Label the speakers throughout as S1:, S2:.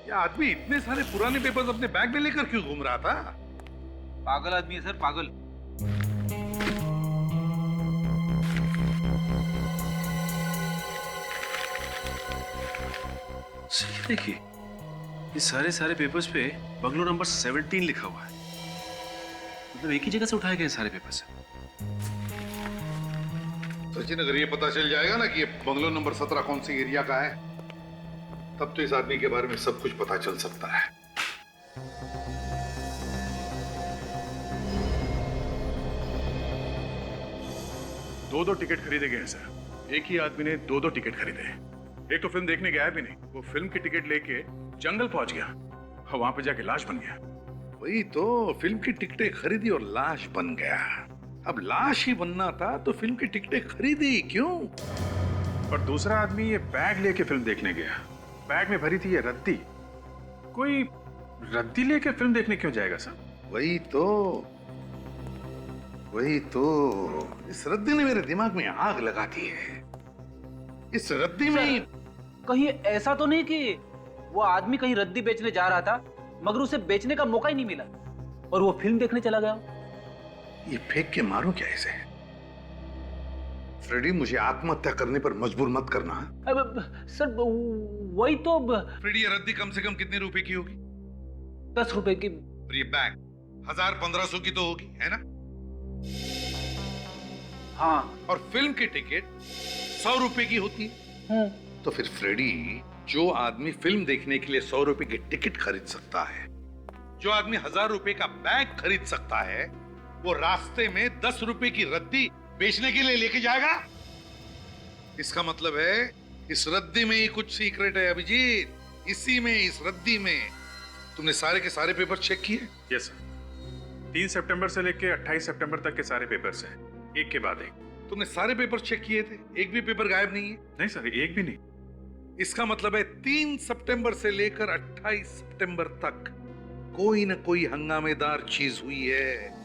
S1: ये आदमी इतने सारे पुराने पेपर्स अपने बैग में लेकर क्यों घूम रहा था?
S2: पागल आदमी है सर, पागल।
S3: सर देखिए, ये सारे पेपर्स पे बंगलो नंबर 17 लिखा हुआ है। मतलब एक ही जगह से उठाए गए सारे पेपर्स।
S1: सचिन, अगर ये पता चल जाएगा ना कि ये बंगलो नंबर 17 कौन सी एरिया का है, तब तो इस आदमी के बारे में सब कुछ पता चल सकता है।
S4: दो टिकट खरीदे गए हैं सर। एक ही आदमी ने दो टिकट खरीदे हैं। एक तो फिल्म देखने गया भी नहीं, वो फिल्म की टिकट लेके जंगल पहुंच गया और वहां पे जाके लाश बन गया।
S1: वही तो, फिल्म की टिकटें खरीदी और लाश बन गया। अब लाश ही बनना था तो फिल्म की टिकटें खरीदी क्यों?
S4: और दूसरा आदमी ये बैग लेके फिल्म देखने गया। बैग में भरी थी ये रद्दी। कोई रद्दी लेके फिल्म देखने क्यों जाएगा सर?
S1: वही तो इस रद्दी ने मेरे दिमाग में आग लगा दी है। इस रद्दी में
S2: कहीं ऐसा तो नहीं कि वो आदमी कहीं रद्दी बेचने जा रहा था मगर उसे बेचने का मौका ही नहीं मिला और वो फिल्म देखने चला गया?
S1: ये फेंक के मारूं क्या इसे? फ्रेडी, मुझे आत्महत्या करने पर मजबूर मत करना।
S2: अब सर वही तो।
S1: फ्रेडी, ये रद्दी कम से कम कितने रुपए की होगी?
S2: 10 रुपए की।
S1: और ये बैग 1000-1500 की तो होगी, है ना?
S2: हाँ।
S1: और फिल्म की टिकट 100 रुपए की होती है। तो फिर फ्रेडी, जो आदमी फिल्म देखने के लिए 100 रुपए की टिकट खरीद सकता है, जो आदमी 1000 रुपए का बैग खरीद सकता है, वो रास्ते में 10 रुपए की रद्दी बेचने के लिए लेके जाएगा? इसका मतलब है इस रद्दी में ही कुछ सीक्रेट है अभिजीत। इसी में, इस रद्दी में। तुमने सारे के सारे पेपर चेक किए?
S4: Yes sir. 3 सितंबर से लेके 28 सितंबर तक के सारे पेपर्स हैं, एक के बाद एक।
S1: तुमने सारे पेपर चेक किए थे? एक भी पेपर गायब नहीं है?
S4: नहीं सर, एक भी नहीं।
S1: इसका मतलब है 3 सितंबर से लेकर 28 सितंबर तक कोई न कोई हंगामेदार चीज हुई है।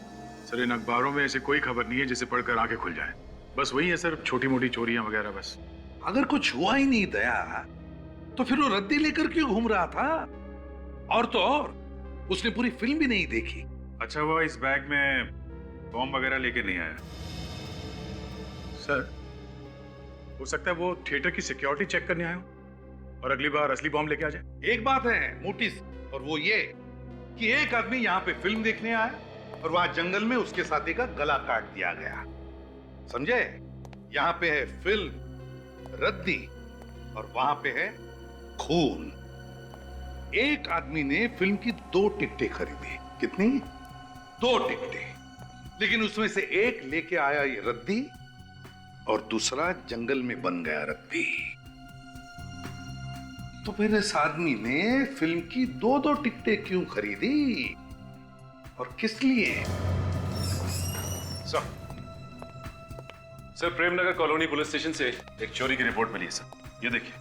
S4: सर, इन अखबारों में ऐसी कोई खबर नहीं है जिसे पढ़कर आंखें खुल जाए। बस वही है सर, छोटी मोटी चोरियां वगैरह बस।
S1: अगर कुछ हुआ ही नहीं दया, तो फिर वो रद्दी लेकर क्यों घूम रहा था? और तो और, उसने पूरी फिल्म भी नहीं देखी।
S4: अच्छा हुआ इस बैग में बॉम्ब वगैरह लेके नहीं आया। सर, हो सकता है वो थिएटर की सिक्योरिटी चेक करने आया हो और अगली बार असली बॉम्ब लेके आ जाए।
S1: एक बात है मोटी, और वो ये कि एक आदमी यहाँ पे फिल्म देखने आया और वहां जंगल में उसके साथी का गला काट दिया गया। समझे? यहाँ पे है फिल्म, रद्दी, और वहां पे है खून। एक आदमी ने फिल्म की 2 टिकटें खरीदी। कितनी? 2 टिकटें। लेकिन उसमें से एक लेके आया ये रद्दी और दूसरा जंगल में बन गया रद्दी। तो फिर इस आदमी ने फिल्म की 2 टिकटें क्यों खरीदी और किस लिए?
S4: Sir, Premnagar colony police station से एक चोरी की रिपोर्ट मिली है सर। ये देखिए।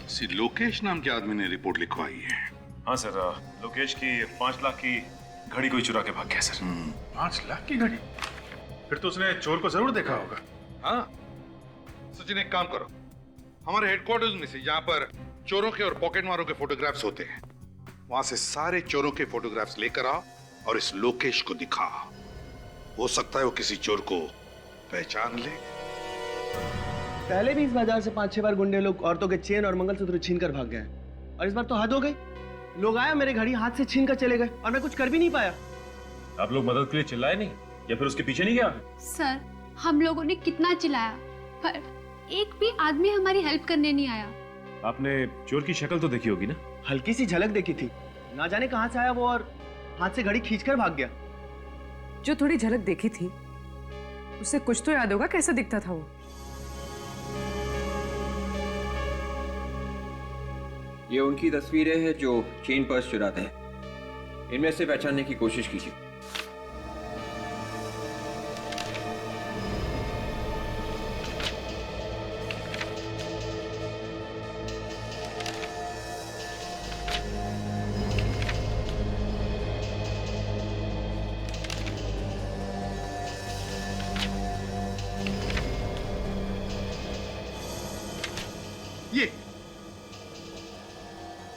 S1: किसी लोकेश नाम के आदमी ने रिपोर्ट लिखवाई है।
S4: हाँ सर, लोकेश की 5 लाख की घड़ी कोई चुरा के भाग गया सर। 5 लाख की घड़ी? फिर तो उसने चोर को जरूर देखा होगा।
S1: हाँ सचिन, एक काम करो, हमारे हेडक्वार्टर्स में से जहां पर चोरों के और पॉकेटमारों के फोटोग्राफ्स होते हैं, वहां से सारे चोरों के फोटोग्राफ्स लेकर आओ और इस लोकेश को दिखाओ। हो सकता है वो किसी चोर को पहचान ले।
S5: पहले भी इस बाजार से 5-6 बार गुंडे लोग औरतों के चेन और मंगलसूत्र छीन कर भाग गए, और इस बार तो हद हो गई। लोग आया, मेरे घड़ी हाथ से छीन कर चले गए और मैं कुछ कर भी नहीं पाया।
S3: आप लोग मदद के लिए चिल्लाए नहीं या फिर उसके पीछे नहीं गया?
S6: सर, हम लोगों ने कितना चिल्लाया पर एक भी आदमी हमारी हेल्प करने नहीं आया।
S3: आपने चोर की शक्ल तो देखी होगी ना?
S5: हल्की सी झलक देखी थी, ना जाने कहां से आया वो और हाथ से घड़ी खींचकर भाग गया।
S7: जो थोड़ी झलक देखी थी उससे कुछ तो याद होगा, कैसा दिखता था वो?
S8: ये उनकी तस्वीरें हैं जो चेन पर्स चुराते हैं। इनमें से पहचानने की कोशिश कीजिए।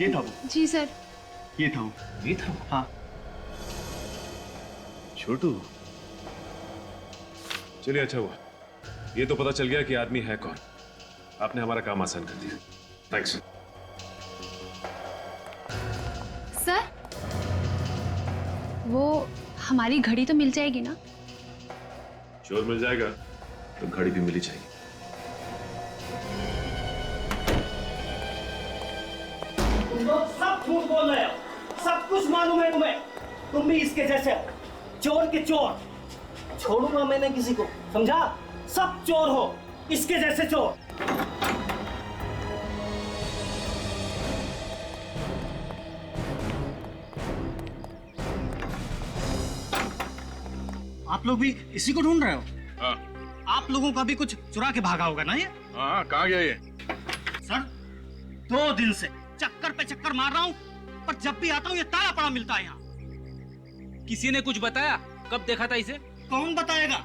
S5: ये था वो,
S6: जी सर।
S5: ये था वो।
S2: ये था।
S5: हाँ।
S3: छोटू, चलिए अच्छा हुआ, ये तो पता चल गया कि आदमी है कौन। आपने हमारा काम आसान कर दिया, थैंक्स।
S6: सर वो हमारी घड़ी तो मिल जाएगी ना?
S3: चोर मिल जाएगा तो घड़ी भी मिली जाएगी।
S9: तुम लोग सब झूठ बोल रहे हो, सब कुछ मालूम है तुम्हें। तुम भी इसके जैसे हो, चोर के चोर। छोड़ूंगा मैंने किसी को, समझा? सब चोर हो, इसके जैसे चोर। आप लोग भी इसी को ढूंढ रहे हो?
S4: हाँ
S9: आप लोगों का भी कुछ चुरा के भागा होगा ना ये?
S4: हाँ, कहाँ गया ये?
S9: सर 2 दिन से चक्कर पे चक्कर मार रहा हूँ, पर जब भी आता हूँ ये ताला पड़ा मिलता है यहाँ।
S2: किसी ने कुछ बताया कब देखा था इसे?
S9: कौन बताएगा?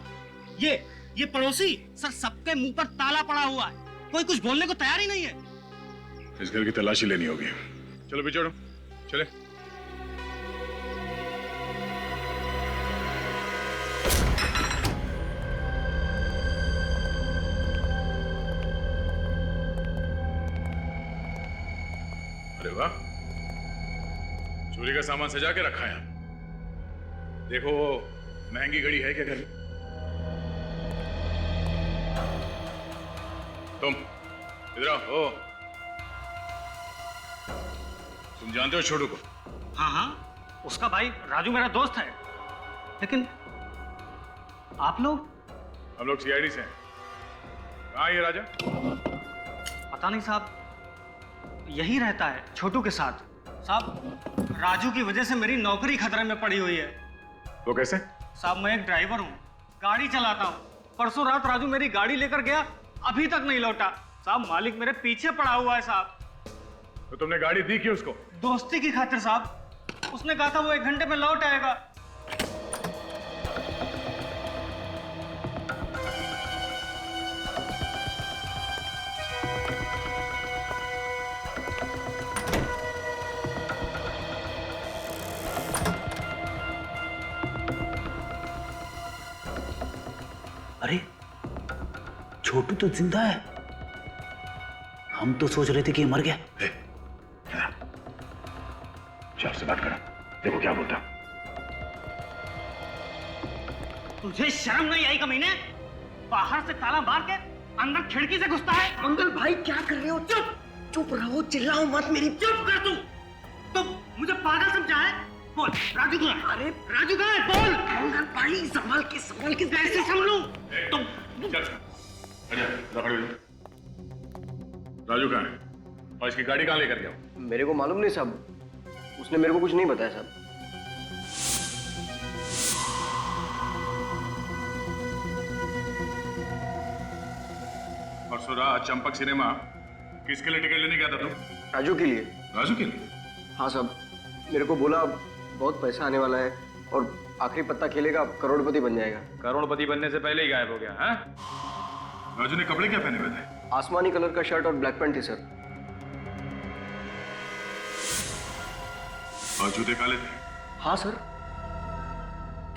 S9: ये पड़ोसी। सर सबके मुंह पर ताला पड़ा हुआ है, कोई कुछ बोलने को तैयार ही नहीं है।
S4: इस घर की तलाशी लेनी होगी। चलो बिछोड़ो, चले। अरे वाह, चोरी का सामान सजा के रखा है। देखो वो महंगी घड़ी है क्या घर में? तुम इधर आओ। ओ, तुम जानते हो छोटू को?
S9: हाँ हाँ, उसका भाई राजू मेरा दोस्त है। लेकिन आप लोग?
S4: हम लोग सीआईडी से हैं। कहाँ है ये राजा?
S9: पता नहीं साहब, यही रहता है छोटू के साथ। साहब राजू की वजह से मेरी नौकरी खतरे में पड़ी हुई है।
S4: वो कैसे?
S9: साहब मैं एक ड्राइवर हूँ, गाड़ी चलाता हूँ। परसों रात राजू मेरी गाड़ी लेकर गया, अभी तक नहीं लौटा। साहब मालिक मेरे पीछे पड़ा हुआ है साहब।
S4: तो तुमने गाड़ी दी क्यों उसको?
S9: दोस्ती की खातिर साहब। उसने कहा था वो 1 घंटे में लौट आएगा।
S2: अरे छोटू तो जिंदा है। हम तो सोच रहे थे कि ये मर गया।
S4: चार से बात करो, देखो क्या बोलता।
S9: तुझे शर्म नहीं आई कमीने? बाहर से ताला मार के अंदर खिड़की से घुसता है।
S10: मंगल भाई क्या कर रहे हो? चुप चुप रहो, चिल्लाओ मत। मेरी
S9: चुप कर तू। तुम मुझे पागल समझा है? बोल राजू कहाँ है?
S10: अरे
S9: राजू कहाँ है? बोल।
S10: मंगल भाई संभाल के
S9: कैसे संभलूं?
S4: तुम राजू कहाँ है? और इसकी गाड़ी कहाँ लेकर गया?
S5: मेरे को मालूम नहीं साहब, उसने मेरे को कुछ नहीं बताया साहब।
S4: परसों रात चंपक सिनेमा किसके लिए टिकट लेने गया था तुम?
S5: राजू के लिए।
S4: राजू के लिए?
S5: हाँ साहब, मेरे को बोला बहुत पैसा आने वाला है और आखिरी पत्ता खेलेगा करोड़पति बन जाएगा।
S2: करोड़पति बनने से पहले ही गायब हो गया है?
S4: राजू ने कपड़े क्या पहने हुए थे?
S5: आसमानी कलर का शर्ट और ब्लैक पैंट थी सर।
S4: और जूते काले थे?
S5: हाँ सर।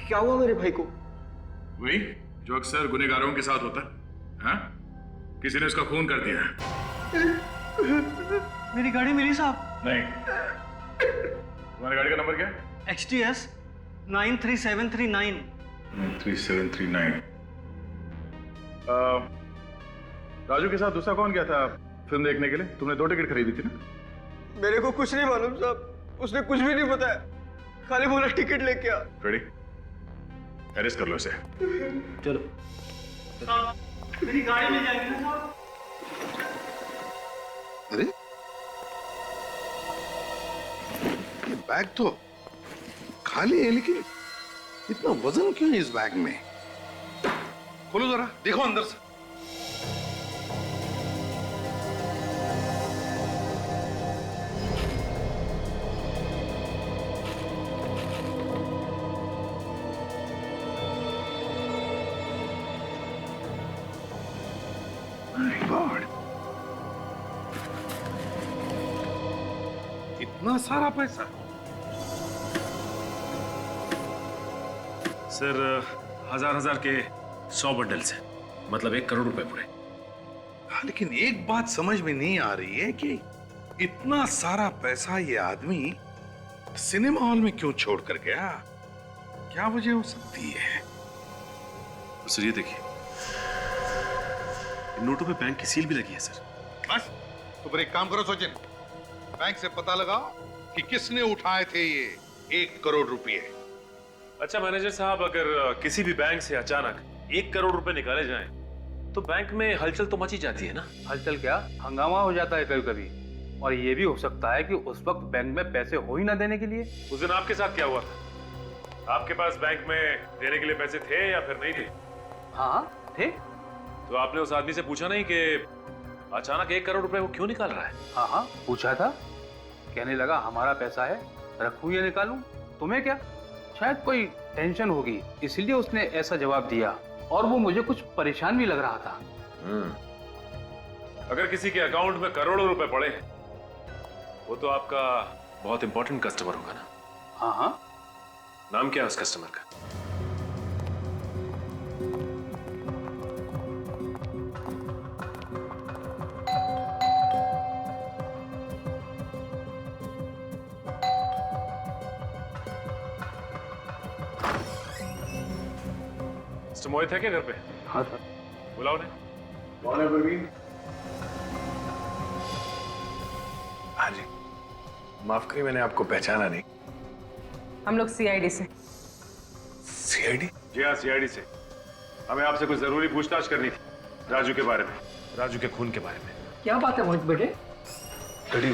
S5: क्या हुआ मेरे भाई को?
S4: वही जो अक्सर गुनहगारों के साथ होता है। हाँ? किसी ने उसका खून कर दिया है।
S9: मेरी गाड़ी मिली साहब।
S4: नहीं। तुम्हारी गाड़ी का नंबर क्या है?
S9: XTS 93739।
S4: 93739। राजू के साथ दूसरा कौन गया था फिल्म देखने के लिए? तुमने 2 टिकट खरीदी थी ना?
S5: मेरे को कुछ नहीं मालूम साहब, उसने कुछ भी नहीं बताया, खाली बोला टिकट लेके आ।
S4: रेडी? अरेस्ट कर लो इसे।
S2: चलो।
S9: साहब मेरी गाड़ी मिल जाएगी ना साहब?
S1: अरे ये बैग तो खाली है, लेकिन इतना वजन क्यों है इस बैग में? खोलो जरा, देखो अंदर से। My God. इतना सारा पैसा?
S3: सर, हजार के 100 बंडल्स हैं, मतलब 1 करोड़ रुपए पूरे।
S1: हाँ, लेकिन एक बात समझ में नहीं आ रही है कि इतना सारा पैसा ये आदमी सिनेमा हॉल में क्यों छोड़ कर गया? क्या वजह हो सकती है?
S3: तो सर ये देखिए, इन नोटों पे बैंक की सील भी लगी है सर।
S1: बस, तो फिर एक काम करो सचिन, बैंक से पता लगाओ कि किसने उठाए थे ये 1 करोड़ रुपए।
S3: अच्छा मैनेजर साहब, अगर किसी भी बैंक से अचानक 1 करोड़ रुपए निकाले जाएं, तो बैंक में हलचल तो मची जाती है ना?
S2: हलचल क्या, हंगामा हो जाता है कभी कभी। और ये भी हो सकता है कि उस वक्त बैंक में पैसे हो ही ना देने के लिए।
S3: उस दिन आपके साथ क्या हुआ था? आपके पास बैंक में देने के लिए पैसे थे या फिर नहीं थे?
S2: हाँ थे।
S3: तो आपने उस आदमी से पूछा नहीं कि अचानक 1 करोड़ रुपए वो क्यों निकाल रहा है?
S2: हाँ पूछा था। कहने लगा हमारा पैसा है, रखूं या निकालूं, तुम्हें क्या? शायद कोई टेंशन होगी, इसलिए उसने ऐसा जवाब दिया। और वो मुझे कुछ परेशान भी लग रहा था।
S3: अगर किसी के अकाउंट में करोड़ों रुपए पड़े हैं, वो तो आपका बहुत इंपॉर्टेंट कस्टमर होगा ना?
S2: हाँ।
S3: नाम क्या है उस कस्टमर का? मिस्टर मोहित है क्या घर पे?
S2: हाँ सर।
S3: बुलाओ उन्हें।
S4: कौन है प्रवीण? हाँ जी, माफ करिए, मैंने आपको पहचाना नहीं।
S7: हम लोग सीआईडी से।
S4: सीआईडी?
S3: जी हाँ, सीआईडी से। हमें आपसे कुछ जरूरी पूछताछ करनी थी, राजू के बारे में, राजू के खून के बारे में।
S9: क्या बात है मोहित बेटे?
S4: डैडी,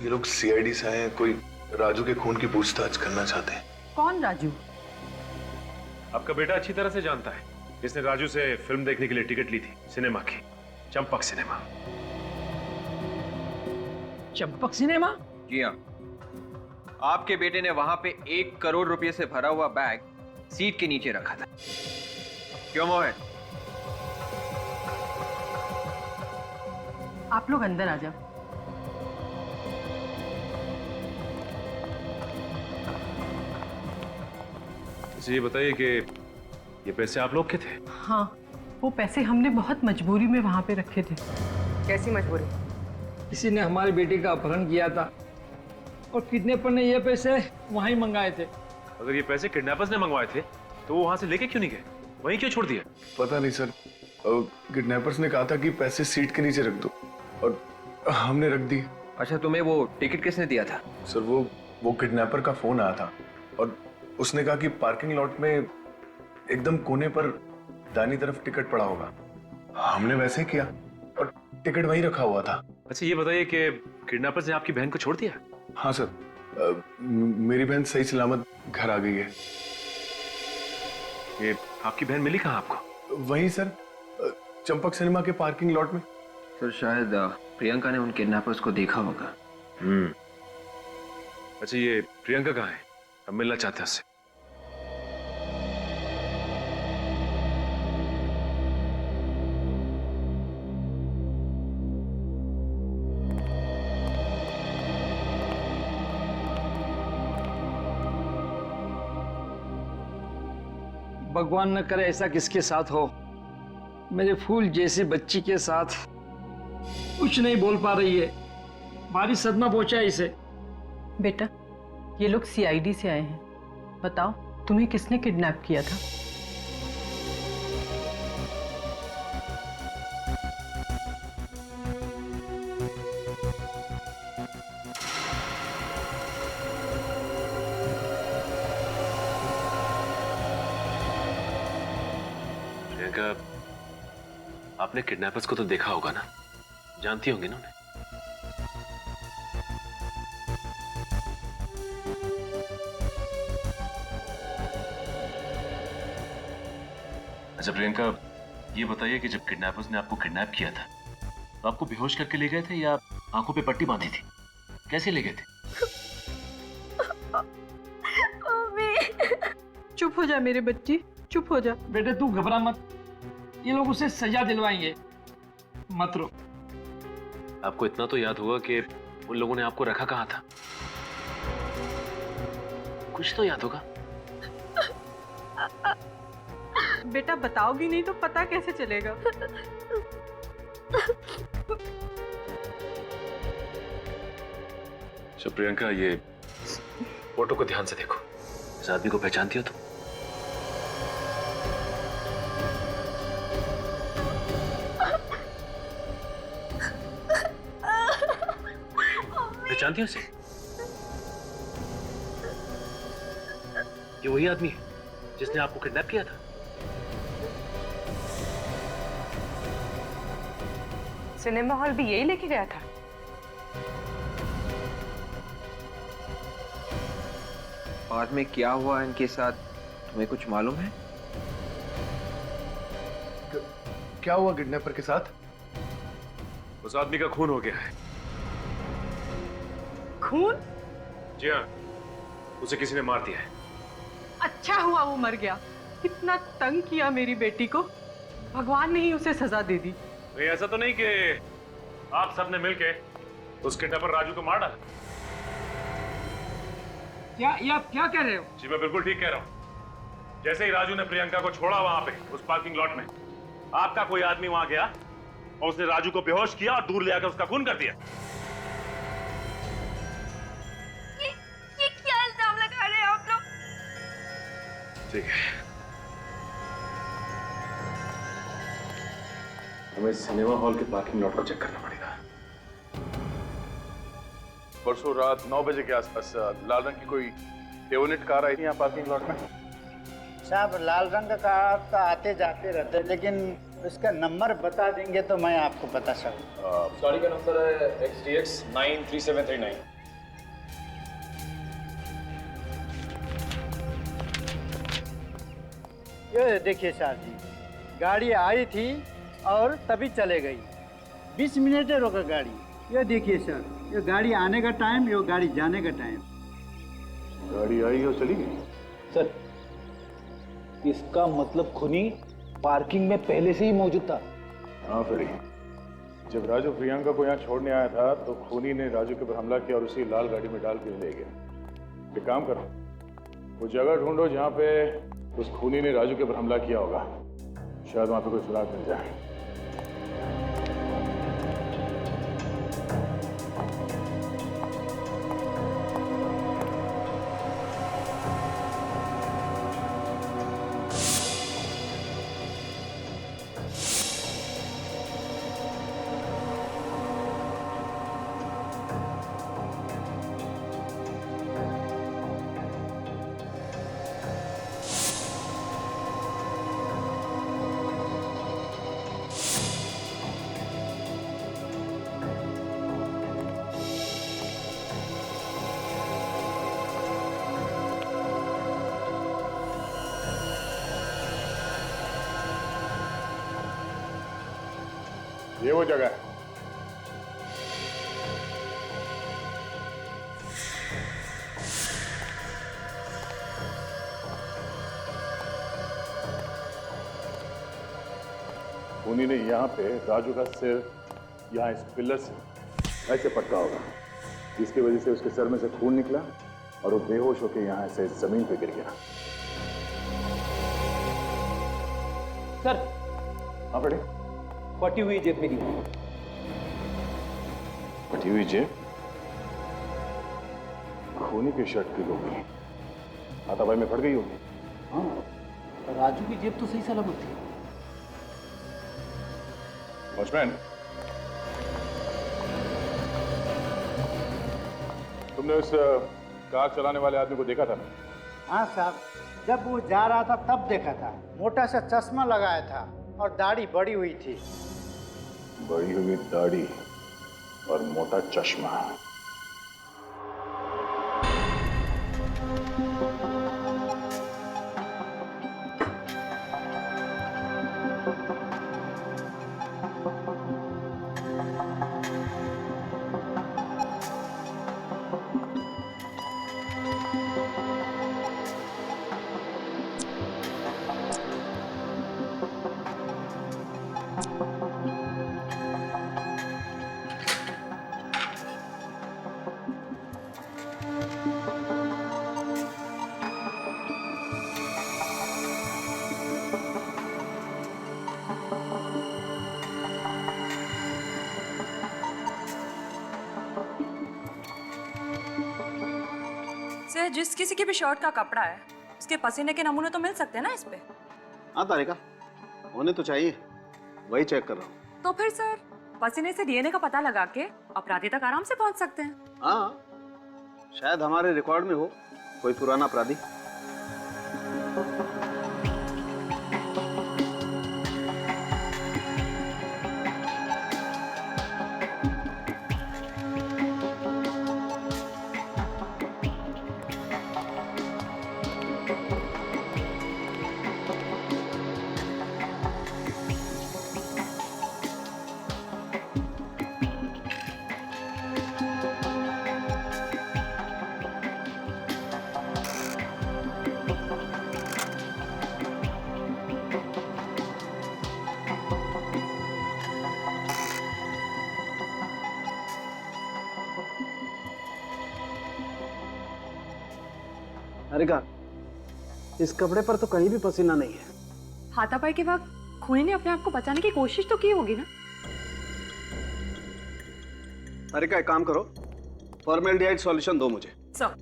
S4: ये लोग सीआईडी से आए हैं, कोई राजू के खून की पूछताछ करना चाहते हैं।
S7: कौन राजू?
S3: आपका बेटा अच्छी तरह से जानता है, इसने राजू से फिल्म देखने के लिए टिकट ली थी, सिनेमा की, चंपक सिनेमा।
S9: चंपक सिनेमा?
S8: जी हाँ, आपके बेटे ने वहां पे 1 करोड़ रुपए से भरा हुआ बैग सीट के नीचे रखा था। क्यों मोहित?
S7: आप लोग अंदर आ जाओ।
S3: ये बताइए कि ये पैसे आप लोग के थे?
S7: हाँ, वो पैसे हमने बहुत मजबूरी में वहां पे रखे थे। कैसी मजबूरी?
S9: किसी ने हमारे बेटे का अपहरण किया था और किडनैपर ने ये पैसे वहीं मंगाए थे।
S3: अगर ये पैसे किडनैपर्स ने मंगवाए थे, तो वो वहां से लेके क्यों नहीं गए? वहीं क्यों छोड़ दिया?
S4: पता नहीं सर, किडनैपर्स ने कहा था कि पैसे सीट के नीचे रख दो और हमने रख दिए।
S8: अच्छा, तुम्हें वो टिकट किसने दिया था?
S4: सर, वो किडनैपर का फोन आया था और उसने कहा कि पार्किंग लॉट में एकदम कोने पर दाहिनी तरफ टिकट पड़ा होगा। हमने वैसे ही किया और टिकट वहीं रखा हुआ था।
S3: अच्छा ये बताइए कि किडनैपर्स ने आपकी बहन को छोड़ दिया?
S4: हाँ सर, मेरी बहन सही सलामत घर आ गई है।
S3: ये आपकी बहन मिली कहाँ आपको?
S4: वहीं सर, चंपक सिनेमा के पार्किंग लॉट में।
S8: सर, शायद प्रियंका ने उन किडनैपर्स को देखा होगा।
S3: अच्छा, ये प्रियंका कहाँ है? हम मिलना चाहते हैं उससे।
S9: भगवान न करे ऐसा किसके साथ हो। मेरे फूल जैसी बच्ची के साथ कुछ नहीं बोल पा रही है, भारी सदमा पहुंचा है इसे।
S7: बेटा, ये लोग सीआईडी से आए हैं। बताओ, तुम्हें किसने किडनैप किया था?
S3: प्रियंका, आपने किडनैपर्स को तो देखा होगा ना? जानती होंगी ना उन्हें? अच्छा प्रियंका, ये बताइए कि जब किडनैपर्स ने आपको किडनैप किया था, तो आपको बेहोश करके ले गए थे या आंखों पे पट्टी बांधी थी? कैसे ले गए थे?
S7: चुप हो जा मेरे बच्ची, चुप हो जा।
S9: बेटे तू घबरा मत, ये लोग उसे सजा दिलवाएंगे, मत रो।
S3: आपको इतना तो याद होगा कि उन लोगों ने आपको रखा कहाँ था? कुछ तो याद होगा।
S7: बेटा बताओगी नहीं तो पता कैसे चलेगा?
S3: अच्छा प्रियंका, ये फोटो को ध्यान से देखो। इस आदमी को पहचानती हो तुम? पहचानती हो इसे? ये वही आदमी है जिसने आपको किडनैप किया था।
S7: सिनेमा हॉल भी यही लेके गया था?
S8: बाद में क्या हुआ इनके साथ तुम्हें कुछ मालूम है?
S4: क्या हुआ किडनैपर के साथ?
S3: उस आदमी का खून हो गया है।
S7: खून?
S3: जी हाँ, उसे किसी ने मार दिया है।
S7: अच्छा हुआ वो मर गया। कितना तंग किया मेरी बेटी को, भगवान ने ही उसे सजा दे दी।
S3: नहीं, ऐसा तो नहीं कि आप सबने मिलके उस किडनैपर राजू को मार डाला?
S7: क्या ये आप क्या कह रहे हो?
S3: जी मैं बिल्कुल ठीक कह रहा हूँ। जैसे ही राजू ने प्रियंका को छोड़ा वहां पे उस पार्किंग लॉट में, आपका कोई आदमी वहां गया और उसने राजू को बेहोश किया और दूर ले आकर उसका खून कर दिया।
S6: ये क्या इल्जाम लगा रहे हैं आप लोग?
S3: ठीक है, हमें सिनेमा हॉल के पार्किंग लॉट को चेक करना पड़ेगा।
S1: परसों रात 9 बजे के आसपास लाल रंग की कोई डेवोनेट कार आई थी यहाँ पार्किंग लॉट में।
S11: साहब लाल रंग का कार तो आते जाते रहते, लेकिन उसका नंबर बता देंगे तो मैं आपको बता सकूँ।
S12: गाड़ी का नंबर है XDX 93739।
S11: ये देखिए साहब जी, गाड़ी आई थी और तभी चले गई। 20 मिनट रोका गाड़ी। ये देखिए सर, ये गाड़ी आने का टाइम, ये गाड़ी जाने का टाइम।
S1: गाड़ी आई और चली गई।
S9: सर इसका मतलब खूनी पार्किंग में पहले से ही मौजूद था।
S1: हाँ फिर जब राजू प्रियंका को यहाँ छोड़ने आया था तो खूनी ने राजू के ऊपर हमला किया और उसी लाल गाड़ी में डाल के ले गया। एक काम करो, वो जगह ढूंढो जहाँ पे उस खूनी ने राजू के ऊपर हमला किया होगा। शायद वहाँ पे कोई सुराग मिल जाए। ये वो जगह है। खूनी ने यहाँ पे राजू का सिर यहाँ इस पिलर से ऐसे पटका होगा, जिसकी वजह से उसके सर में से खून निकला और वो बेहोश होकर यहाँ से जमीन पे गिर गया।
S9: सर
S1: हाँ बेटे,
S9: फटी हुई जेब मेरी।
S1: फटी हुई जेब खूनी के शर्ट की होगी, हाथापाई में फट गई होगी।
S9: हाँ, राजू की जेब तो सही सलामत थी।
S1: वॉचमैन, तुमने उस कार चलाने वाले आदमी को देखा था ना?
S11: हाँ साहब, जब वो जा रहा था तब देखा था। मोटा सा चश्मा लगाया था और दाढ़ी बड़ी हुई थी।
S1: बड़ी हुई दाढ़ी और मोटा चश्मा।
S13: सर जिस किसी के भी शर्ट का कपड़ा है उसके पसीने के नमूने तो मिल सकते हैं ना इस पे?
S5: हाँ तारिका, होने तो चाहिए, वही चेक कर रहा हूँ।
S13: तो फिर सर पसीने से डीएनए का पता लगा के अपराधी तक आराम से पहुंच सकते हैं।
S5: हाँ, शायद हमारे रिकॉर्ड में हो कोई पुराना अपराधी। तारिका, इस कपड़े पर तो कहीं भी पसीना नहीं है।
S13: हाथापाई के वक्त खूनी ने अपने आप को बचाने की कोशिश तो की होगी ना?
S5: तारिका, एक काम करो, फॉर्मेल्डिहाइड सॉल्यूशन दो मुझे।
S13: सर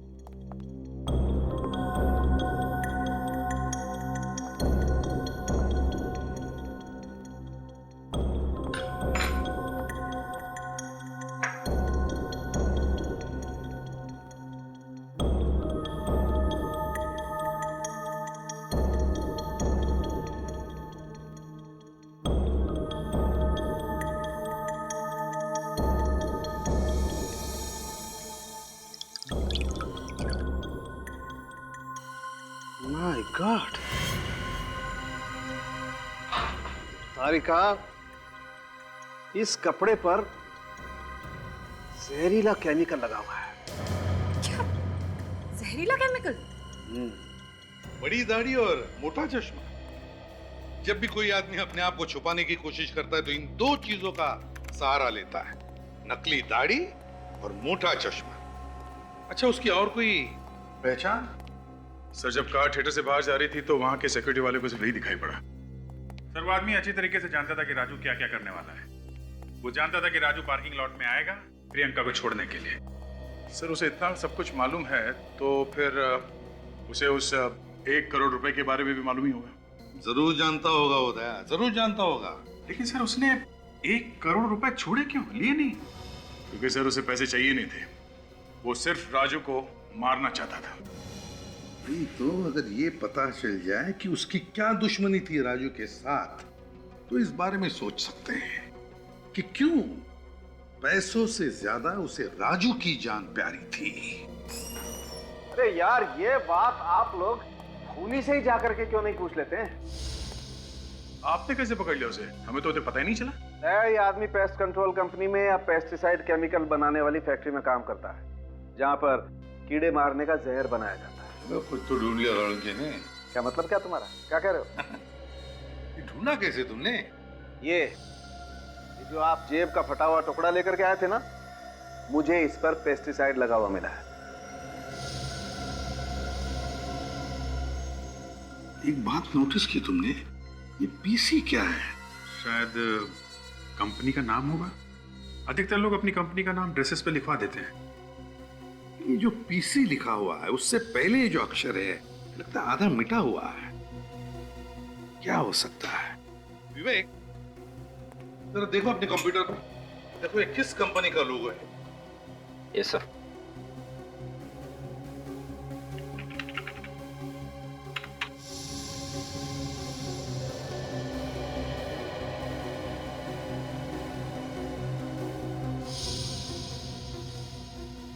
S5: माय गॉड, तारिका, इस कपड़े पर जहरीला केमिकल लगा हुआ है।
S13: क्या जहरीला केमिकल?
S1: बड़ी दाढ़ी और मोटा चश्मा। जब भी कोई आदमी अपने आप को छुपाने की कोशिश करता है तो इन दो चीजों का सहारा लेता है, नकली दाढ़ी और मोटा चश्मा। अच्छा, उसकी और कोई पहचान?
S4: सर, जब कार थिएटर से बाहर जा रही थी तो वहां के सिक्योरिटी वाले को सिर्फ यही दिखाई पड़ा।
S14: सर वो आदमी अच्छी तरीके से जानता था कि राजू क्या क्या करने वाला है। वो जानता था कि राजू पार्किंग लॉट में आएगा प्रियंका को छोड़ने के लिए।
S4: सर, उसे इतना सब कुछ मालूम है तो फिर उसे उस 1 करोड़ रुपए के बारे में भी मालूम ही होगा।
S1: जरूर जानता होगा वो दया, जरूर जानता होगा।
S14: लेकिन सर उसने 1 करोड़ रुपए छोड़े क्यों, लिए नहीं?
S4: क्योंकि सर उसे पैसे चाहिए नहीं थे, वो सिर्फ राजू को मारना चाहता था।
S1: तो अगर ये पता चल जाए कि उसकी क्या दुश्मनी थी राजू के साथ, तो इस बारे में सोच सकते हैं कि क्यों पैसों से ज्यादा उसे राजू की जान प्यारी थी।
S5: अरे यार, ये बात आप लोग खूनी से ही जाकर के क्यों नहीं पूछ लेते हैं?
S4: आपने कैसे पकड़ लिया उसे? हमें तो उसे पता ही नहीं चला।
S5: ये आदमी पेस्ट कंट्रोल कंपनी में या पेस्टिसाइड केमिकल बनाने वाली फैक्ट्री में काम करता है, जहाँ पर कीड़े मारने का जहर बनाया जाता है।
S1: कुछ तो ढूंढ लिया लड़के ने।
S5: क्या मतलब क्या तुम्हारा? क्या कह रहे हो?
S1: ढूंढा कैसे तुमने?
S5: ये जो आप जेब का फटा हुआ टुकड़ा लेकर के आए थे ना, मुझे इस पर पेस्टिसाइड लगा हुआ मिला है।
S1: एक बात नोटिस की तुमने, ये पीसी क्या है?
S14: शायद कंपनी का नाम होगा। अधिकतर लोग अपनी कंपनी का नाम ड्रेसेस पे लिखवा देते हैं।
S1: ये जो पीसी लिखा हुआ है उससे पहले जो अक्षर है लगता है आधा मिटा हुआ है। क्या हो सकता है? विवेक, जरा देखो अपने कंप्यूटर पर, देखो ये किस कंपनी का लोगो है।
S8: Yes sir.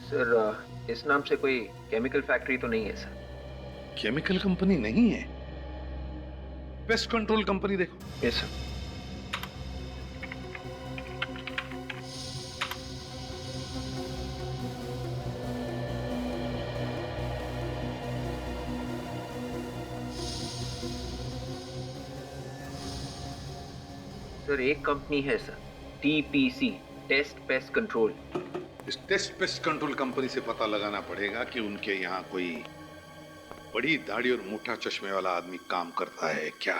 S8: सर इस नाम से कोई केमिकल फैक्ट्री तो नहीं है सर?
S1: केमिकल कंपनी नहीं है, पेस्ट कंट्रोल कंपनी देखो।
S8: Yes sir. सर एक कंपनी है sir, TPC, test pest control.
S1: इस टेस्ट पेस्ट कंट्रोल कंपनी से पता लगाना पड़ेगा कि उनके यहाँ कोई बड़ी दाढ़ी और मोटा चश्मे वाला आदमी काम करता है क्या।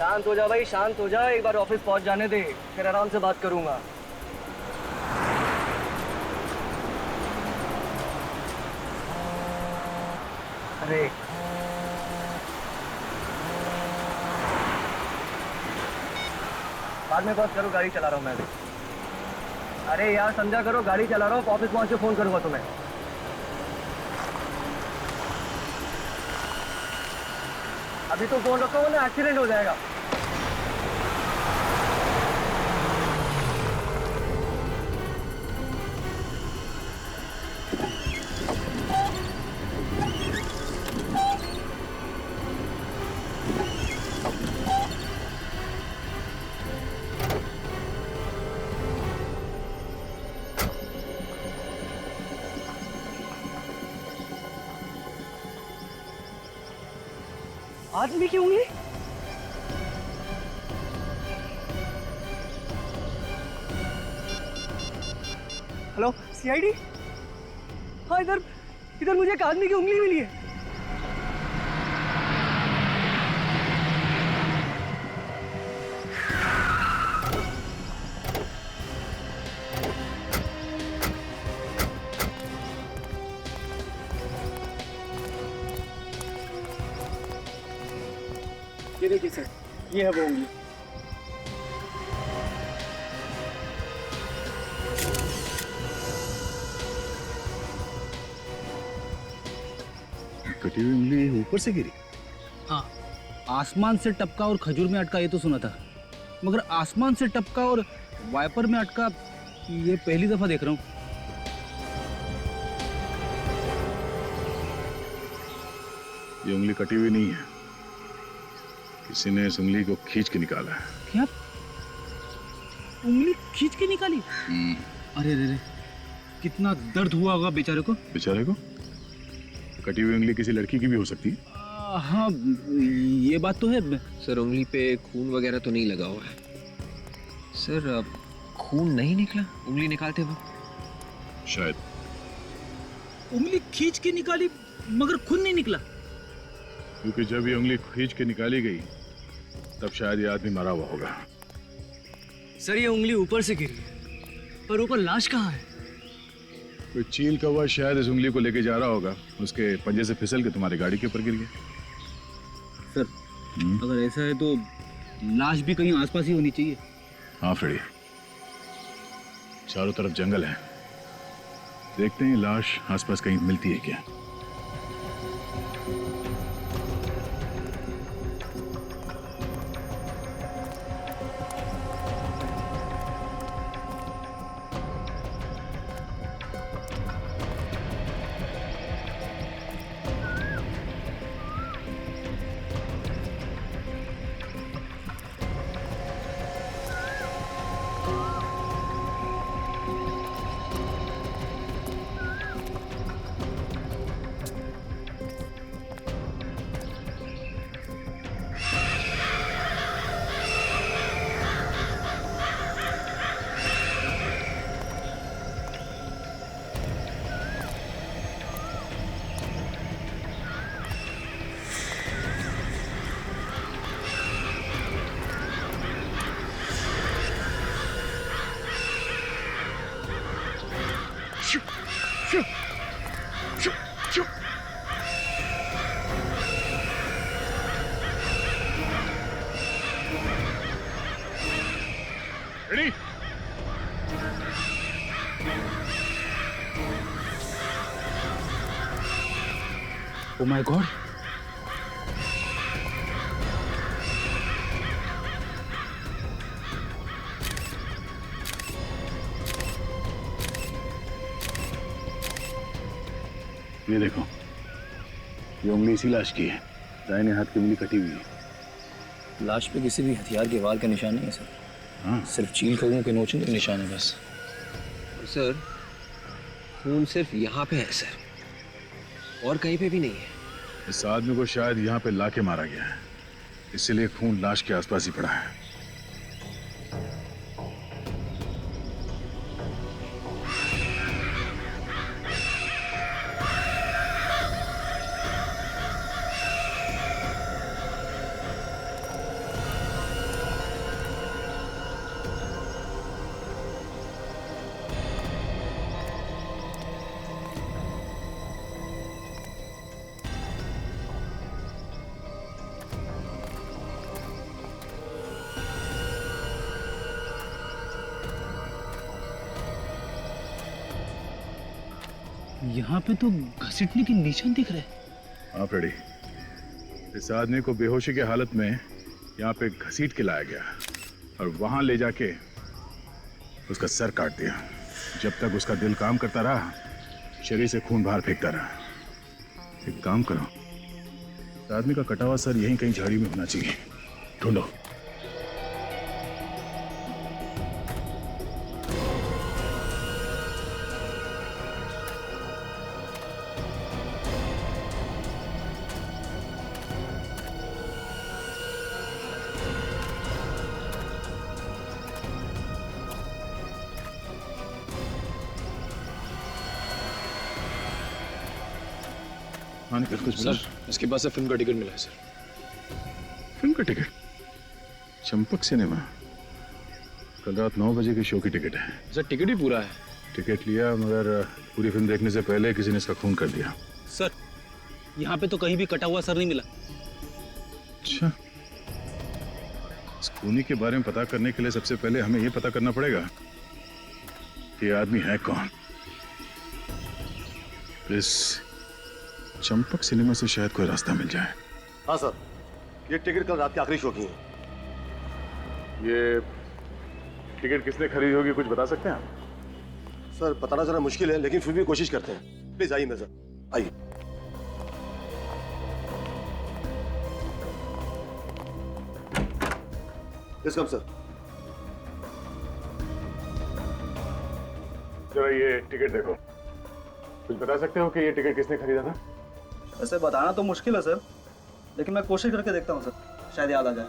S9: शांत हो जा भाई, शांत हो जा। एक बार ऑफिस पहुंच जाने दे, फिर आराम से बात करूंगा। अरे बाद में बात करो, गाड़ी चला रहा हूँ मैं भी। अरे यार समझा करो, गाड़ी चला रहा हूँ, ऑफिस पहुंच के फोन करूंगा तुम्हें। अभी तो फोन रखो ना, एक्सीडेंट हो जाएगा। आदमी की उंगली? Hello CID? हाँ, इधर इधर मुझे एक आदमी की उंगली मिली है। ये देखिए सर, ये है वो उंगली।
S4: कटी हुई उंगली ऊपर से गिरी?
S5: हाँ, आसमान से टपका और खजूर में अटका ये तो सुना था, मगर आसमान से टपका और वाइपर में अटका ये पहली दफा देख रहा हूँ।
S4: ये उंगली कटी हुई नहीं है, किसी ने इस उंगली को खींच के निकाला है।
S5: क्या? उंगली खींच के निकाली? अरे रे रे, कितना दर्द हुआ होगा बेचारे को।
S4: बेचारे को? कटी हुई उंगली किसी लड़की की भी हो सकती है।
S5: हाँ, ये बात तो है।
S8: सर उंगली पे खून वगैरह तो नहीं लगा हुआ है। सर खून नहीं निकला उंगली निकालते वक्त?
S4: शायद।
S5: उंगली खींच के निकाली मगर खून नहीं निकला?
S4: क्योंकि जब ये उंगली खींच के निकाली गई तब शायद ये आदमी मरा हुआ होगा।
S5: सर ये उंगली ऊपर से गिरी है, पर ऊपर लाश कहाँ है?
S4: कोई चील का हुआ शायद इस उंगली को लेके जा रहा होगा, उसके पंजे से फिसल के तुम्हारी गाड़ी के ऊपर गिर गया।
S5: सर अगर ऐसा है तो लाश भी कहीं आसपास ही होनी चाहिए।
S4: हाँ फ्रेडी, चारों तरफ जंगल है, देखते हैं लाश आसपास कहीं मिलती है क्या।
S1: रेडी?
S5: Oh my God!
S4: ये देखो, ये उंगली इसी लाश की है, दाहिने हाथ की उंगली कटी हुई है।
S5: लाश पे किसी भी हथियार के वार का निशान नहीं है सर।
S4: हाँ,
S5: सिर्फ चील कौओं के नोचने के निशान है बस।
S8: सर खून सिर्फ यहाँ पे है सर, और कहीं पे भी नहीं है।
S4: इस आदमी को शायद यहाँ पे लाके मारा गया है, इसीलिए खून लाश के आसपास ही पड़ा है।
S2: यहाँ पे तो घसीटने के निशान दिख रहे।
S14: हाँ फ्रेडी, इस आदमी को बेहोशी की हालत में यहाँ पे घसीट के लाया गया और वहां ले जाके उसका सर काट दिया। जब तक उसका दिल काम करता रहा, शरीर से खून बाहर फेंकता रहा। एक काम करो, इस आदमी का कटा हुआ सर यहीं कहीं झाड़ी में होना चाहिए, ढूंढो। हाँ निकल, कुछ
S4: सर, इसके पास से फिल्म का टिकट मिला है सर।
S14: फिल्म का टिकट? चंपक सिनेमा? कल रात 9 बजे के शो की टिकट है।
S4: सर टिकट भी पूरा है।
S14: टिकट लिया, मगर पूरी फिल्म देखने से पहले किसी ने इसका खून कर दिया।
S5: सर यहाँ पे तो कहीं भी कटा हुआ सर नहीं मिला।
S14: अच्छा, इस खूनी के बारे में पता करने के लिए सबसे पहले हमें यह पता करना पड़ेगा कि ये आदमी है कौन। इस चंपक सिनेमा से शायद कोई रास्ता मिल जाए।
S15: हाँ सर, ये टिकट कल रात के आखिरी शो की है।
S14: ये टिकट किसने खरीदी होगी, कुछ बता सकते हैं आप?
S15: सर बताना जरा मुश्किल है, लेकिन फिर भी कोशिश करते हैं। प्लीज आइए मेरे साथ, आइए। Yes come sir.
S14: जरा ये टिकट देखो, कुछ बता सकते हो कि ये टिकट किसने खरीदा था?
S16: वैसे बताना तो मुश्किल है सर, लेकिन मैं कोशिश करके देखता हूँ सर, शायद याद आ जाए।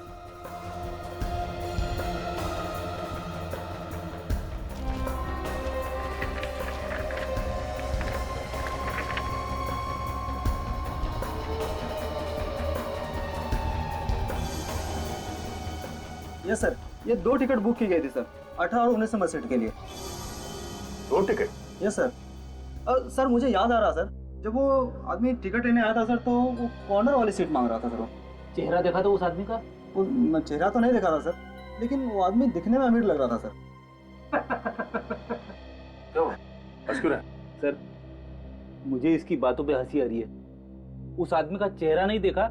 S16: यस सर, ये 2 टिकट बुक की गई थी सर, 18 और 19 नंबर सीट के लिए।
S14: 2 टिकट?
S16: Yes sir. सर मुझे याद आ रहा सर, जब वो आदमी टिकट लेने आया था सर, तो वो कॉर्नर वाली सीट मांग रहा था सर। वो
S5: चेहरा देखा था उस आदमी का?
S16: वो चेहरा तो नहीं देखा था सर, लेकिन वो आदमी दिखने में अमीर लग रहा था सर।
S14: क्यों?
S5: सर मुझे इसकी बातों पे हंसी आ रही है। उस आदमी का चेहरा नहीं देखा,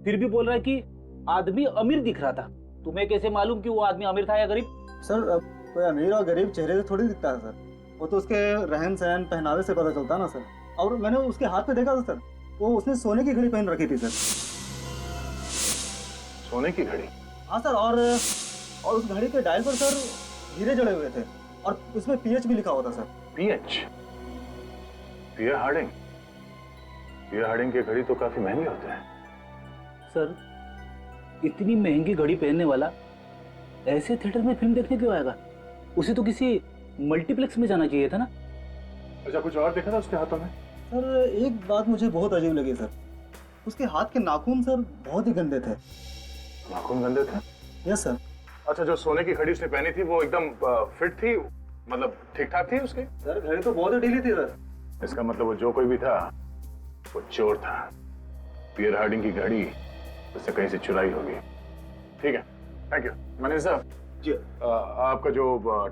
S5: फिर भी बोल रहा है कि आदमी अमीर दिख रहा था। तुम्हें कैसे मालूम कि वो आदमी अमीर था या गरीब?
S16: सर कोई अमीर और गरीब चेहरे से थोड़ी दिखता है सर, वो तो उसके रहन सहन पहनावे से पता चलता है ना सर। और मैंने उसके हाथ पे देखा था सर, वो उसने सोने की घड़ी पहन रखी थी सर।
S14: सोने की घड़ी?
S16: हाँ सर, और उस घड़ी के डायल पर सर हीरे जड़े हुए थे, और उसमें पीएच भी लिखा हुआ था sir.
S14: PH? Pierre Harding? Pierre Harding की घड़ी तो काफी महंगे होते हैं।
S5: सर इतनी महंगी घड़ी पहनने वाला ऐसे थिएटर में फिल्म देखने क्यों आएगा? उसे तो किसी मल्टीप्लेक्स में जाना चाहिए था ना।
S14: अच्छा, कुछ और देखा था उसके हाथों में?
S16: सर एक बात मुझे बहुत अजीब लगी सर, उसके हाथ के नाखून सर बहुत ही गंदे थे।
S14: नाखून गंदे थे?
S16: Yes sir.
S14: अच्छा, जो सोने की घड़ी उसने पहनी थी वो एकदम फिट थी, मतलब ठीक ठाक थी उसकी?
S16: सर घड़ी तो बहुत ही ढीली थी सर।
S14: इसका मतलब वो जो कोई भी था वो चोर था। पीयर हार्डिंग की घड़ी उससे कहीं से चुराई होगी। ठीक है, थैंक यू। मैनेजर साहब
S15: जी,
S14: आपका जो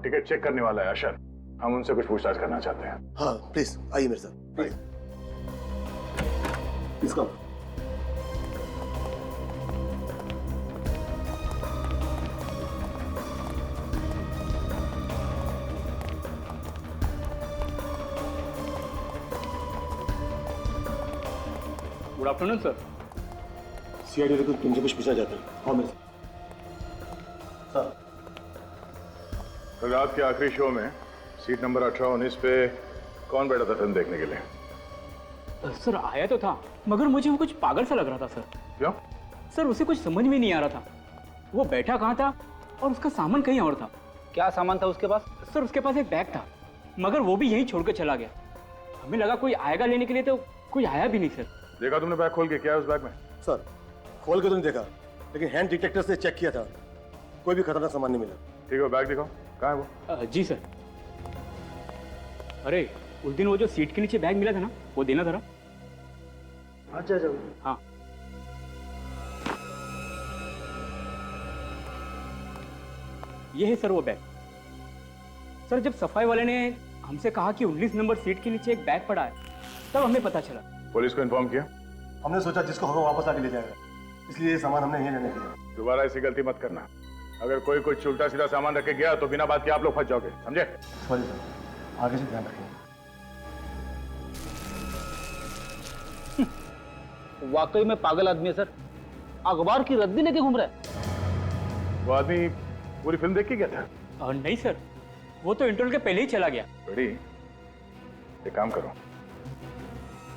S14: टिकट चेक करने वाला है अशर, हम उनसे कुछ पूछताछ करना चाहते हैं।
S15: हाँ प्लीज आइए मेरे साथ, प्लीज। इसका
S2: गुड आफ्टरनून सर।
S15: सीआईडी को तुमसे कुछ पूछना चाहते हैं। हाँ मेरे सर।
S14: कल रात के आखिरी शो में सीट नंबर 18-19 पे कौन बैठा था फिल्म देखने के लिए?
S17: सर आया तो था, मगर मुझे वो कुछ पागल सा लग रहा था सर।
S14: क्यों?
S17: सर उसे कुछ समझ में नहीं आ रहा था, वो बैठा कहाँ था और उसका सामान कहीं और था।
S5: क्या सामान था उसके पास?
S17: सर उसके पास एक बैग था, मगर वो भी यहीं छोड़ कर चला गया। हमें लगा कोई आएगा लेने के लिए, तो कोई आया भी नहीं सर।
S14: देखा तुमने बैग खोल के? क्या है उस बैग में?
S15: सर खोल के तो नहीं देखा, लेकिन हैंड डिटेक्टर से चेक किया था, कोई भी खतरनाक सामान नहीं मिला।
S14: ठीक है, बैग दिखाओ, कहाँ है वो?
S17: जी सर। अरे उस दिन वो जो सीट के नीचे बैग मिला था ना, वो देना जरा।
S16: अच्छा अच्छा।
S17: हाँ ये है सर वो बैग। सर जब सफाई वाले ने हमसे कहा कि 19 नंबर सीट के नीचे एक बैग पड़ा है, तब हमें पता चला।
S14: पुलिस को इन्फॉर्म किया?
S15: हमने सोचा जिसको होगा वापस आके ले जाएगा, इसलिए ये सामान हमने यहीं रहने दिया।
S14: दोबारा ऐसी गलती मत करना। अगर कोई कुछ उल्टा सीधा सामान रख के गया तो बिना बात के आप लोग फंस जाओगे, समझे?
S15: सॉरी सर, आगे से ध्यान रखेंगे।
S17: वाकई में पागल आदमी है सर, अखबार की रद्दी लेके घूम रहा है।
S14: वो आदमी पूरी फिल्म देख के गया था?
S17: नहीं सर, वो तो इंटरवल के पहले ही चला गया।
S14: बड़ी एक काम करो,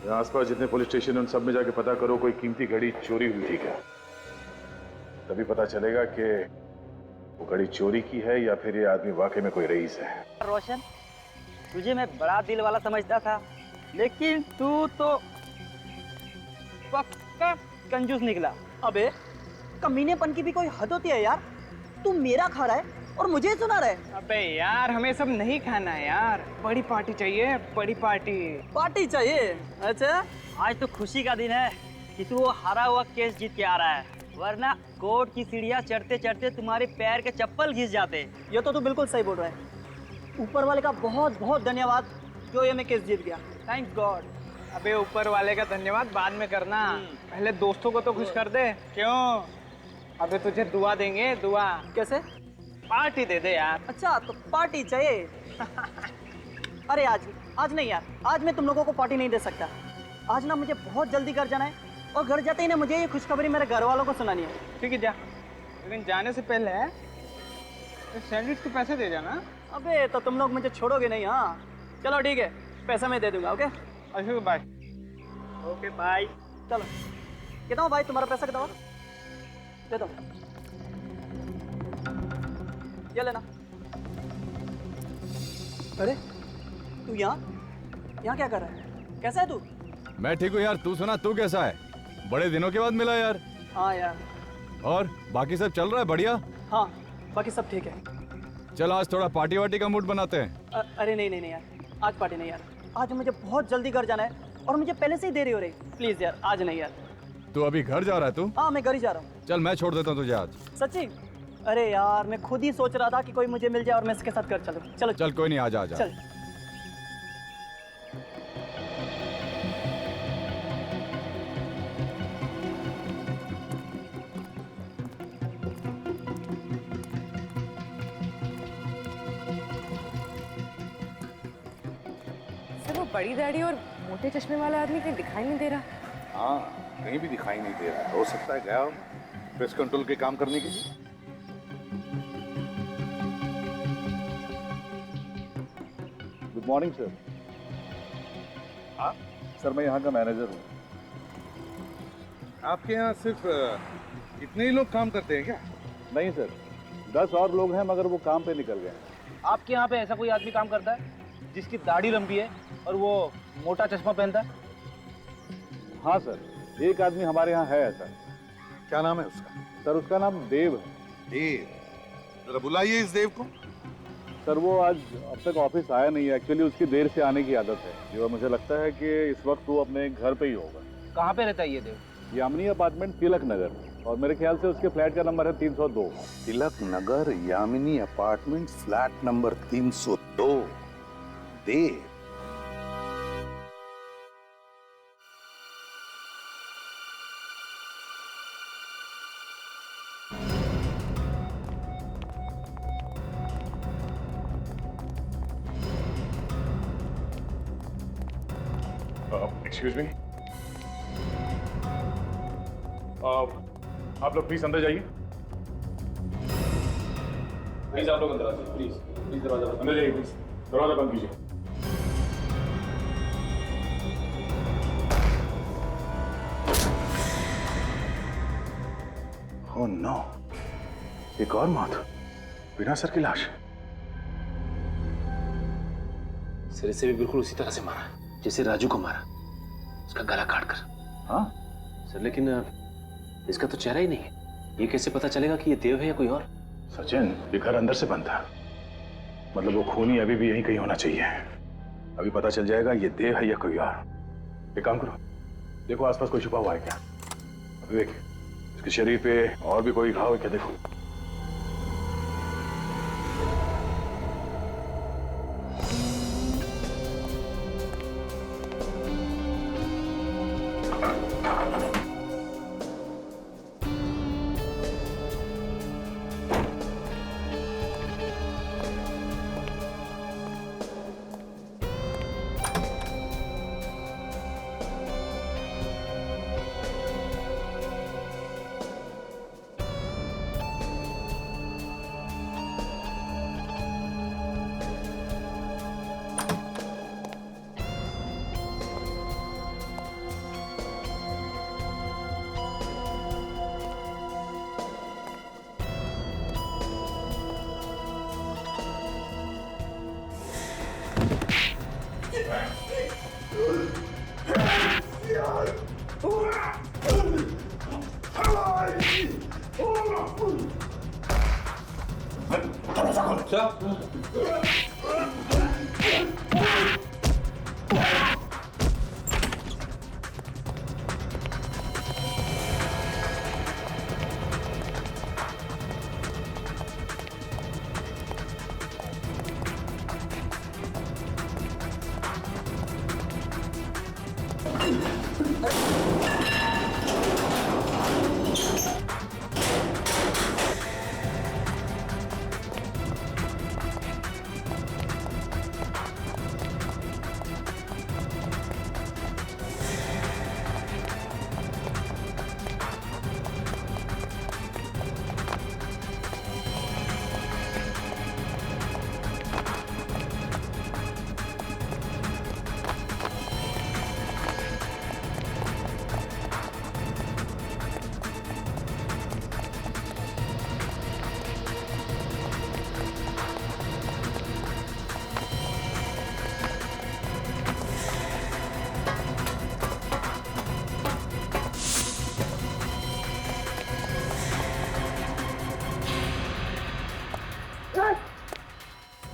S14: यहाँ आसपास जितने पुलिस स्टेशन उन सब में जाके पता करो कोई कीमती घड़ी चोरी हुई थी क्या। तभी पता चलेगा कि वो घड़ी चोरी की है या फिर ये आदमी वाकई में कोई रईस है।
S18: रोशन, तुझे मैं बड़ा दिल वाला समझता था, लेकिन तू तो पक्का कंजूस निकला। अबे कमीनेपन की भी कोई हद होती है यार। तू मेरा खा रहा है और मुझे सुना रहा है।
S19: अबे यार हमें सब नहीं खाना है यार, बड़ी पार्टी चाहिए, बड़ी पार्टी।
S18: पार्टी चाहिए? अच्छा, आज तो खुशी का दिन है कि तू वो हारा हुआ केस जीत के आ रहा है, वरना कोर्ट की सीढ़ियाँ चढ़ते चढ़ते तुम्हारे पैर के चप्पल घिस जाते। ये तो तू बिल्कुल सही बोल रहा है। ऊपर वाले का बहुत बहुत धन्यवाद जो ये मैं केस जीत गया। Thank God.
S19: अबे ऊपर वाले का धन्यवाद बाद में करना, पहले दोस्तों को तो खुश कर दे। क्यों? अबे तुझे दुआ देंगे। दुआ
S18: कैसे?
S19: पार्टी दे दे यार।
S18: अच्छा तो पार्टी चाहिए। अरे आज नहीं यार, आज मैं तुम लोगों को पार्टी नहीं दे सकता। आज ना मुझे बहुत जल्दी घर जाना है और घर जाते ही ना मुझे ये खुशखबरी मेरे घर वालों को सुनानी है।
S19: ठीक है जा, लेकिन जाने से पहले सैंडविच के पैसे दे जाना।
S18: अबे तो तुम लोग मुझे छोड़ोगे नहीं। हाँ चलो ठीक है, पैसा मैं दे दूंगा। ओके
S19: अच्छा बाय।
S18: Okay bye. चलो कहता हूँ भाई, तुम्हारा पैसा कितना हुआ? दे दो, ये लेना। अरे तू यहाँ क्या कर रहा है? कैसा है तू?
S20: मैं ठीक हूँ यार, तू सुना, तू कैसा है? बड़े दिनों के बाद मिला यार।
S18: हाँ यार।
S20: और बाकी सब चल रहा है बढ़िया?
S18: हाँ बाकी सब ठीक है।
S20: चल आज थोड़ा पार्टी वार्टी का मूड बनाते हैं।
S18: अरे नहीं यार, आज पार्टी नहीं यार। आज मुझे बहुत जल्दी घर जाना है और मुझे पहले से ही देरी हो रही। प्लीज यार आज नहीं यार।
S20: तू अभी घर जा रहा है तू?
S18: हाँ मैं घर ही जा रहा हूँ।
S20: चल मैं छोड़ देता हूँ तुझे आज।
S18: सच्ची? अरे यार मैं खुद ही सोच रहा था कि कोई मुझे मिल जाए और मैं इसके साथ घर चलूँ। चलो
S20: चल कोई नहीं, आजा आजा।
S18: चल।
S13: सर वो बड़ी दाढ़ी और मोटे चश्मे वाला आदमी कहीं दिखाई नहीं दे रहा।
S1: हाँ कहीं भी दिखाई नहीं दे रहा। हो सकता है गया प्रेस कंट्रोल के काम करने के लिए।
S14: Good morning sir.
S1: हाँ
S14: सर मैं यहाँ का मैनेजर हूँ।
S1: आपके यहाँ सिर्फ इतने ही लोग काम करते हैं क्या?
S14: नहीं सर, 10 और लोग हैं मगर वो काम पे निकल गए।
S17: आपके यहाँ पे ऐसा कोई आदमी काम करता है जिसकी दाढ़ी लंबी है और वो मोटा चश्मा पहनता है?
S14: हाँ सर, एक आदमी हमारे यहाँ है ऐसा।
S1: क्या नाम है उसका?
S14: सर उसका नाम देव है।
S1: देव? जरा बुलाइए इस देव को।
S14: सर वो आज अब तक ऑफिस आया नहीं है। एक्चुअली उसकी देर से आने की आदत है। जो मुझे लगता है कि इस वक्त वो अपने घर पे ही होगा।
S17: कहाँ पे रहता है ये देव?
S14: यामिनी अपार्टमेंट, तिलक नगर, और मेरे ख्याल से उसके फ्लैट का नंबर है 302।
S1: Tilak Nagar, Yamini apartment, flat number 302। देव?
S14: एक्सक्यूज मी, आप लोग प्लीज अंदर जाइए।
S12: प्लीज आप लोग अंदर आइए। प्लीज दरवाजा
S14: अंदर जाइए, प्लीज दरवाजा बंद कीजिए।
S4: ओह नो, एक और मौत, बिना सर की लाश।
S3: सिर से भी बिल्कुल उसी तरह से मारा जैसे राजू को मारा, उसका गला काट कर।
S4: हाँ
S3: सर लेकिन इसका तो चेहरा ही नहीं है। ये कैसे पता चलेगा कि ये देव है या कोई और?
S4: सचिन, ये घर अंदर से बंद था, मतलब वो खूनी अभी भी यहीं कहीं होना चाहिए। अभी पता चल जाएगा ये देव है या कोई और। एक काम करो, देखो आसपास कोई छुपा हुआ है क्या। विवेक, इसके शरीर पे और भी कोई घाव है क्या, देखो।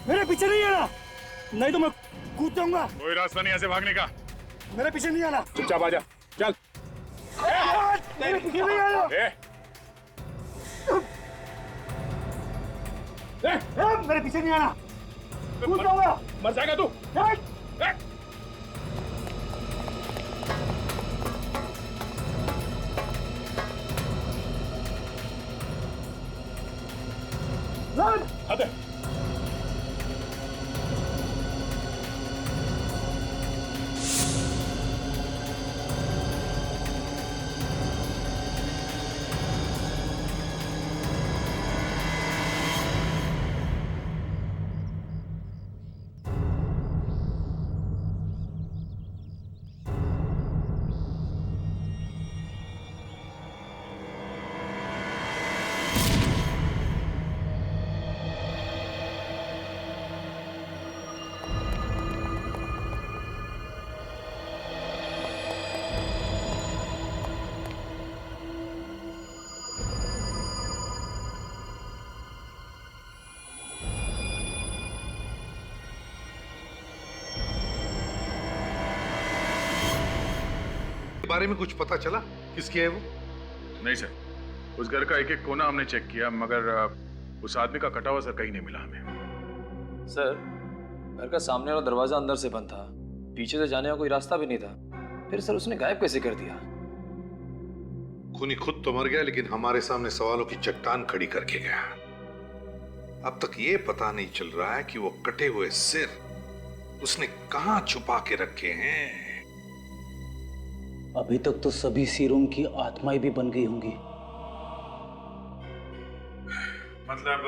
S9: मेरे पीछे नहीं आना, नहीं तो मैं कूद जाऊंगा।
S14: कोई रास्ता नहीं ऐसे भागने का।
S9: मेरे पीछे नहीं आना।
S14: चुपचाप आ जा, चल।
S9: मेरे पीछे नहीं आना। मेरे पीछे नहीं आना, कूद जाऊंगा।
S14: मर जाएगा तू।
S9: अबे
S1: बारे में कुछ पता चला? किसकी है वो?
S14: नहीं सर, उस घर का एक एक कोना हमने चेक किया, मगर उस आदमी का कटा हुआ सर कहीं नहीं मिला हमें।
S12: सर, घर का सामने वाला दरवाजा अंदर से बंद था, पीछे से जाने का कोई रास्ता भी नहीं था। फिर सर उसने गायब कैसे कर दिया?
S1: खूनी खुद तो मर गया, लेकिन हमारे सामने सवालों की चट्टान खड़ी करके गया। अब तक ये पता नहीं चल रहा है कि वो कटे हुए सिर उसने कहां छुपा के रखे हैं।
S9: अभी तक तो सभी सिरों की आत्माएं भी बन गई होंगी।
S14: मतलब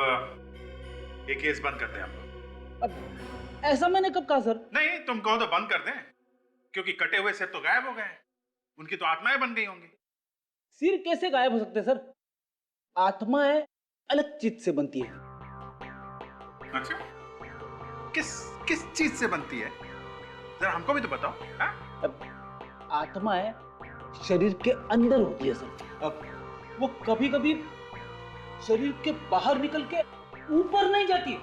S14: ये केस बंद कर दें हम लोग?
S9: अब ऐसा मैंने कब कहा सर?
S14: नहीं, तुम कहो तो बंद कर दें, क्योंकि कटे हुए सिर तो गायब हो गए, उनकी तो आत्माएं बन गई होंगी।
S9: सिर कैसे गायब हो सकते सर? आत्माएं अलग चीज से बनती है।
S14: अच्छा, किस चीज से बनती है? जरा हमको भी तो बताओ।
S9: आत्माएं शरीर के अंदर होती है सर। अब वो कभी कभी शरीर के बाहर निकल के ऊपर नहीं जाती,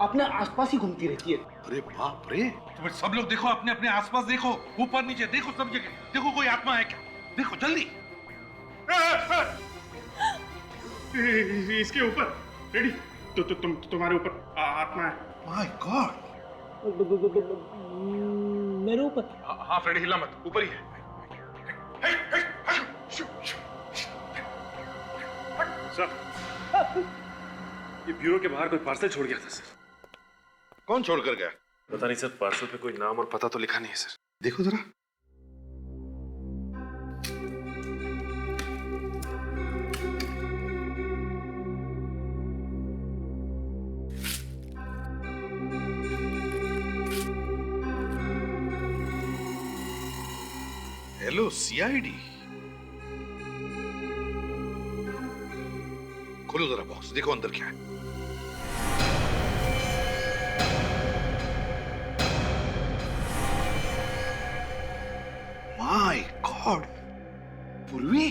S9: अपने आसपास ही घूमती रहती है।
S1: अरे बाप रे! तुम सब लोग देखो, अपने अपने आसपास देखो, ऊपर नीचे देखो, सब जगह देखो, कोई आत्मा है क्या? देखो जल्दी।
S14: इसके ऊपर रेडी तो तुम्हारे ऊपर आत्मा है।
S1: My God!
S9: मेरे ऊपर?
S14: हाँ फ्रेडी, हिला मत, ऊपर ही है। सर, ये ब्यूरो के बाहर कोई पार्सल छोड़ गया था सर।
S1: कौन छोड़ कर गया?
S14: पता नहीं सर, पार्सल पे कोई नाम और पता तो लिखा नहीं है सर।
S1: देखो जरा। हेलो सीआईडी, खोलो जरा बॉक्स, देखो अंदर क्या है। My God! पूर्वी?